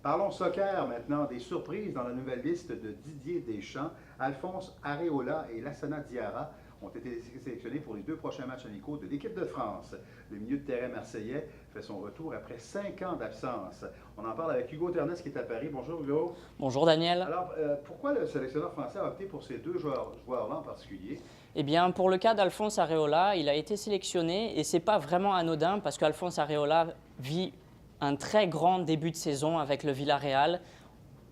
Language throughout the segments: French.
Parlons soccer maintenant. Des surprises dans la nouvelle liste de Didier Deschamps. Alphonse Areola et Lassana Diarra ont été sélectionnés pour les 2 prochains matchs amicaux de l'équipe de France. Le milieu de terrain marseillais fait son retour après 5 ans d'absence. On en parle avec Hugo Ternes qui est à Paris. Bonjour Hugo. Bonjour Daniel. Alors, pourquoi le sélectionneur français a opté pour ces deux joueurs-là en particulier? Eh bien, pour le cas d'Alphonse Areola, il a été sélectionné et ce n'est pas vraiment anodin parce qu'Alphonse Areola vit un très grand début de saison avec le Villarreal.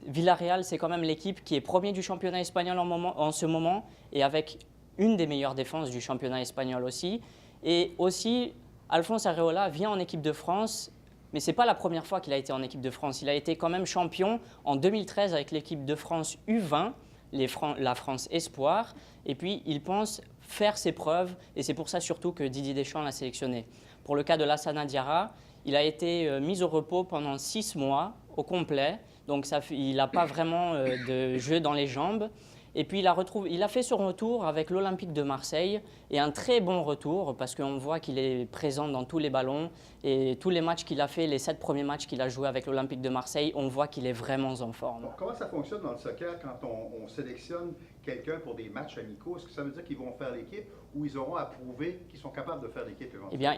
Villarreal, c'est quand même l'équipe qui est premier du championnat espagnol en ce moment et avec une des meilleures défenses du championnat espagnol aussi. Et aussi, Alphonse Areola vient en équipe de France, mais ce n'est pas la première fois qu'il a été en équipe de France. Il a été quand même champion en 2013 avec l'équipe de France U20, la France Espoir. Et puis, il pense faire ses preuves et c'est pour ça surtout que Didier Deschamps l'a sélectionné. Pour le cas de Lassana Diarra, il a été mis au repos pendant 6 mois au complet. Donc il n'a pas vraiment de jeu dans les jambes. Et puis il a fait son retour avec l'Olympique de Marseille et un très bon retour parce qu'on voit qu'il est présent dans tous les ballons et tous les matchs qu'il a fait, les 7 premiers matchs qu'il a joués avec l'Olympique de Marseille, on voit qu'il est vraiment en forme. Bon, comment ça fonctionne dans le soccer quand on sélectionne quelqu'un pour des matchs amicaux? Est-ce que ça veut dire qu'ils vont faire l'équipe ou ils auront à prouver qu'ils sont capables de faire l'équipe éventuellement? Eh bien,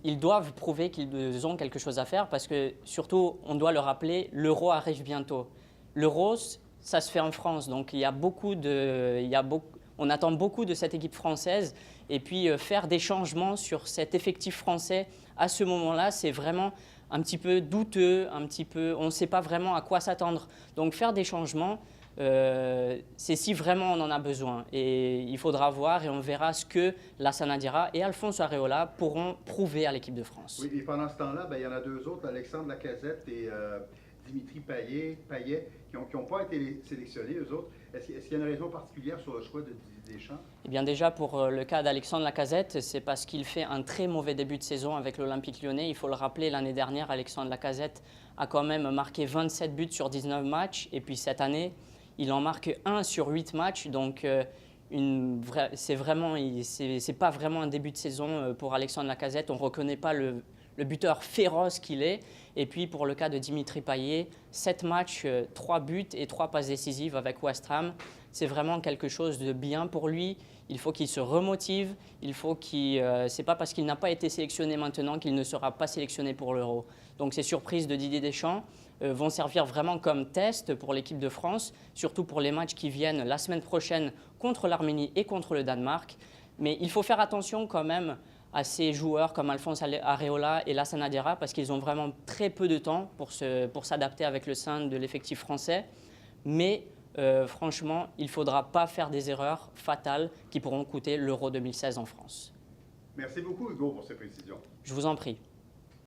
ils doivent prouver qu'ils ont quelque chose à faire parce que surtout, on doit le rappeler, l'Euro arrive bientôt. L'Euro, ça se fait en France, donc on attend beaucoup de cette équipe française. Et puis faire des changements sur cet effectif français à ce moment-là, c'est vraiment un petit peu douteux, on ne sait pas vraiment à quoi s'attendre. Donc faire des changements, c'est si vraiment on en a besoin. Et il faudra voir et on verra ce que Lassana Diarra et Alphonse Areola pourront prouver à l'équipe de France. Oui, et pendant ce temps-là, il y en a deux autres, Alexandre Lacazette et Dimitri Payet qui n'ont pas été sélectionnés, eux autres. Est-ce qu'il y a une raison particulière sur le choix de Didier Deschamps? Eh bien déjà, pour le cas d'Alexandre Lacazette, c'est parce qu'il fait un très mauvais début de saison avec l'Olympique lyonnais. Il faut le rappeler, l'année dernière, Alexandre Lacazette a quand même marqué 27 buts sur 19 matchs. Et puis cette année, il en marque 1 sur 8 matchs. Donc c'est pas vraiment un début de saison pour Alexandre Lacazette. On ne reconnaît pas le buteur féroce qu'il est. Et puis pour le cas de Dimitri Payet, 7 matchs, 3 buts et 3 passes décisives avec West Ham. C'est vraiment quelque chose de bien pour lui. Il faut qu'il se remotive. C'est pas parce qu'il n'a pas été sélectionné maintenant qu'il ne sera pas sélectionné pour l'Euro. Donc ces surprises de Didier Deschamps vont servir vraiment comme test pour l'équipe de France, surtout pour les matchs qui viennent la semaine prochaine contre l'Arménie et contre le Danemark. Mais il faut faire attention quand même à ces joueurs comme Alphonse Areola et Lassana Diarra parce qu'ils ont vraiment très peu de temps pour s'adapter avec le sein de l'effectif français. Mais franchement, il ne faudra pas faire des erreurs fatales qui pourront coûter l'Euro 2016 en France. Merci beaucoup Hugo pour ces précisions. Je vous en prie.